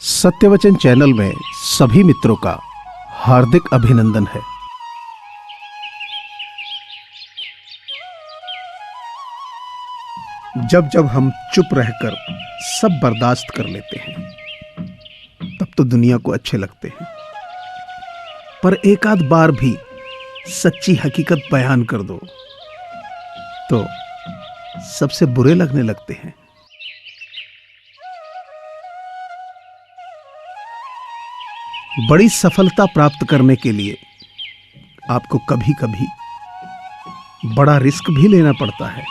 सत्यवचन channel में सभी मित्रों का हार्दिक अभिनंदन है। जब जब हम चुप रहकर सब बर्दाश्त कर लेते हैं तब तो दुनिया को अच्छे लगते हैं, पर एक आध बार भी सच्ची हकीकत बयान कर दो तो सबसे बुरे लगने लगते हैं। बड़ी सफलता प्राप्त करने के लिए आपको कभी कभी बड़ा रिस्क भी लेना पड़ता है।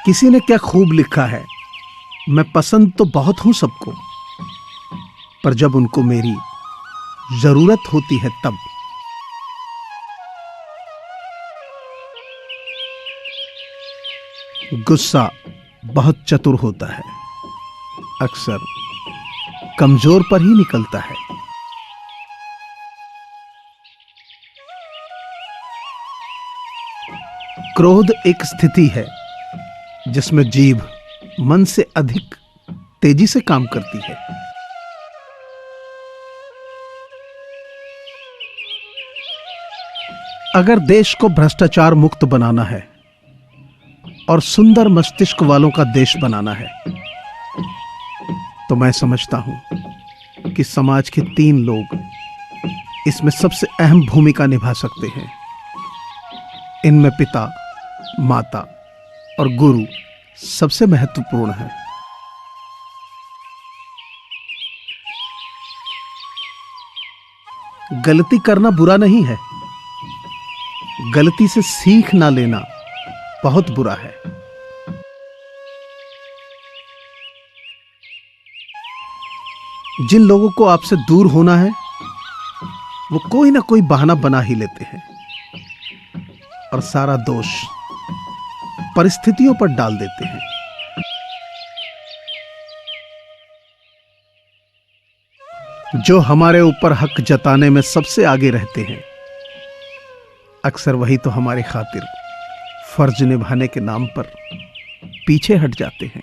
किसी ने क्या खूब लिखा है, मैं पसंद तो बहुत हूं सबको, पर जब उनको मेरी जरूरत होती है तब। गुस्सा बहुत चतुर होता है, अक्सर कमजोर पर ही निकलता है। क्रोध एक स्थिति है जिसमें जीभ मन से अधिक तेजी से काम करती है। अगर देश को भ्रष्टाचार मुक्त बनाना है और सुंदर मस्तिष्क वालों का देश बनाना है तो मैं समझता हूं कि समाज के 3 लोग इसमें सबसे अहम भूमिका निभा सकते हैं। इनमें पिता, माता और गुरु सबसे महत्वपूर्ण है। गलती करना बुरा नहीं है, गलती से सीख ना लेना बहुत बुरा है। जिन लोगों को आपसे दूर होना है वो कोई ना कोई बहाना बना ही लेते हैं और सारा दोष परिस्थितियों पर डाल देते हैं। जो हमारे ऊपर हक जताने में सबसे आगे रहते हैं अक्सर वही तो हमारी खातिर फर्ज निभाने के नाम पर पीछे हट जाते हैं।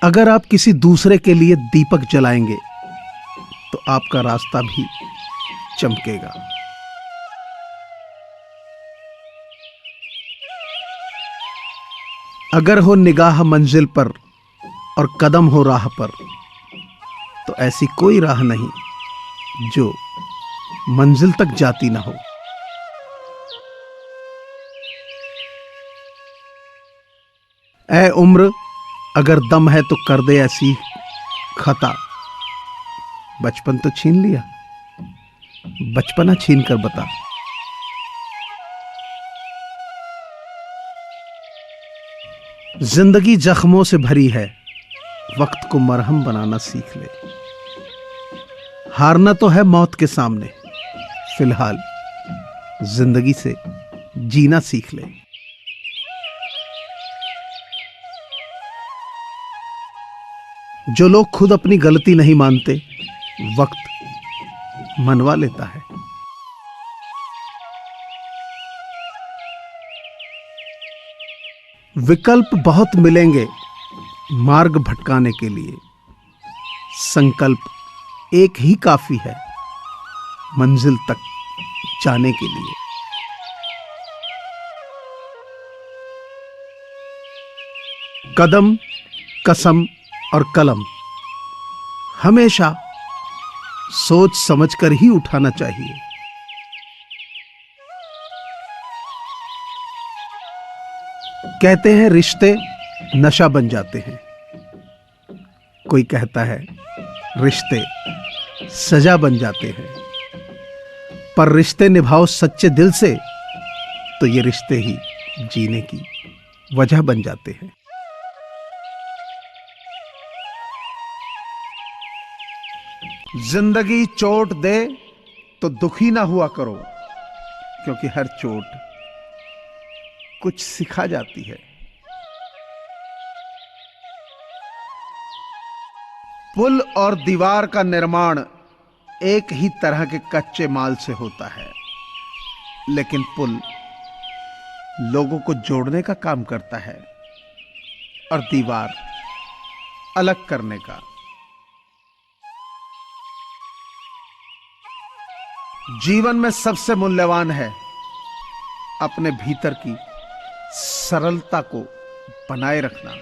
अगर आप किसी दूसरे के लिए दीपक जलाएंगे तो आपका रास्ता भी चमकेगा। अगर हो निगाह मंजिल पर और कदम हो राह पर तो ऐसी कोई राह नहीं जो मंजिल तक जाती ना हो। ऐ उम्र अगर दम है तो कर दे ऐसी खता, बचपन तो छीन लिया, बचपना छीन कर बता। जिंदगी जख्मों से भरी है, वक्त को मरहम बनाना सीख ले। हारना तो है मौत के सामने, फिलहाल जिंदगी से जीना सीख ले। जो लोग खुद अपनी गलती नहीं मानते, वक्त मनवा लेता है। विकल्प बहुत मिलेंगे मार्ग भटकाने के लिए, संकल्प एक ही काफी है मंजिल तक जाने के लिए। कदम, कसम और कलम हमेशा सोच समझकर ही उठाना चाहिए। कहते हैं रिश्ते नशा बन जाते हैं, कोई कहता है रिश्ते सजा बन जाते हैं, पर रिश्ते निभाओ सच्चे दिल से तो ये रिश्ते ही जीने की वजह बन जाते हैं। जिंदगी चोट दे तो दुखी ना हुआ करो, क्योंकि हर चोट कुछ सिखा जाती है। पुल और दीवार का निर्माण एक ही तरह के कच्चे माल से होता है, लेकिन पुल लोगों को जोड़ने का काम करता है और दीवार अलग करने का। जीवन में सबसे मूल्यवान है अपने भीतर की सरलता को बनाए रखना।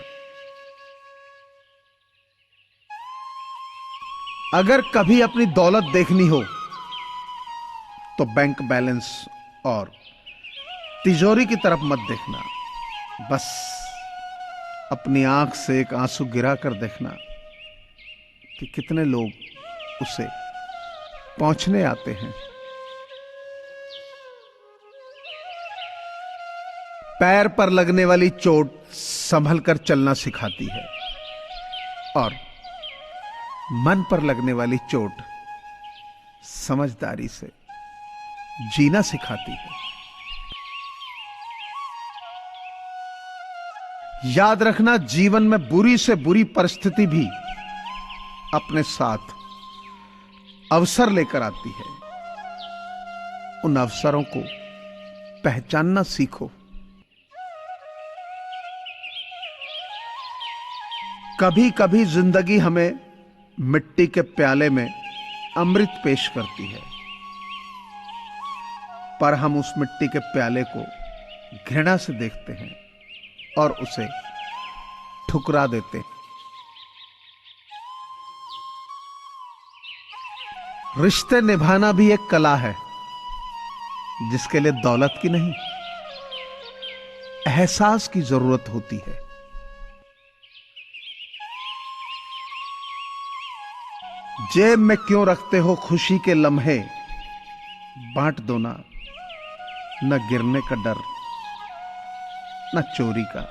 अगर कभी अपनी दौलत देखनी हो तो बैंक बैलेंस और तिजोरी की तरफ मत देखना। बस अपनी आंख से एक आंसू गिरा कर देखना कि कितने लोग उसे पहुंचने आते हैं। पैर पर लगने वाली चोट संभल कर चलना सिखाती है और मन पर लगने वाली चोट समझदारी से जीना सिखाती है। याद रखना, जीवन में बुरी से बुरी परिस्थिति भी अपने साथ अवसर लेकर आती है। उन अवसरों को पहचानना सीखो। कभी कभी जिंदगी हमें मिट्टी के प्याले में अमृत पेश करती है, पर हम उस मिट्टी के प्याले को घृणा से देखते हैं और उसे ठुकरा देते हैं। रिश्ते निभाना भी एक कला है जिसके लिए दौलत की नहीं, एहसास की जरूरत होती है। जेब में क्यों रखते हो खुशी के लम्हे, बांट दो ना, न गिरने का डर न चोरी का।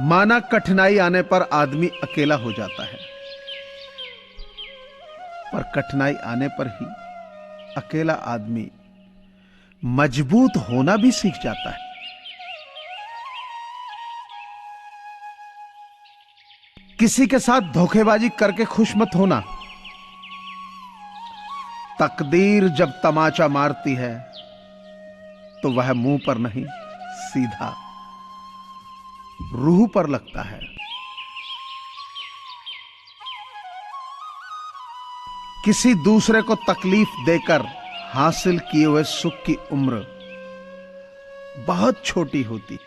माना कठिनाई आने पर आदमी अकेला हो जाता है, पर कठिनाई आने पर ही अकेला आदमी मजबूत होना भी सीख जाता है। किसी के साथ धोखेबाजी करके खुश मत होना। तकदीर जब तमाचा मारती है तो वह मुंह पर नहीं, सीधा रूह पर लगता है। किसी दूसरे को तकलीफ देकर हासिल किए हुए सुख की उम्र बहुत छोटी होती।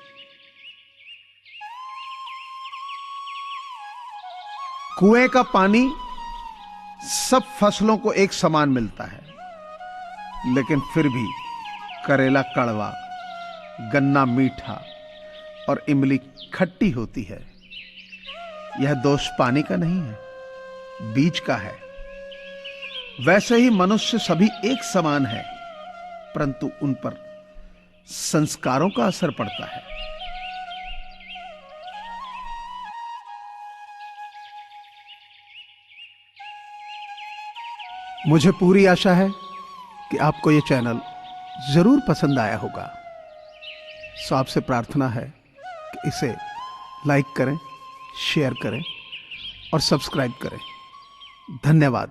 कुएं का पानी सब फसलों को एक समान मिलता है, लेकिन फिर भी करेला कड़वा, गन्ना मीठा और इमली खट्टी होती है। यह दोष पानी का नहीं है, बीज का है। वैसे ही मनुष्य सभी एक समान है, परंतु उन पर संस्कारों का असर पड़ता है। मुझे पूरी आशा है कि आपको यह चैनल जरूर पसंद आया होगा। सो आपसे प्रार्थना है कि इसे लाइक करें, शेयर करें और सब्सक्राइब करें। धन्यवाद।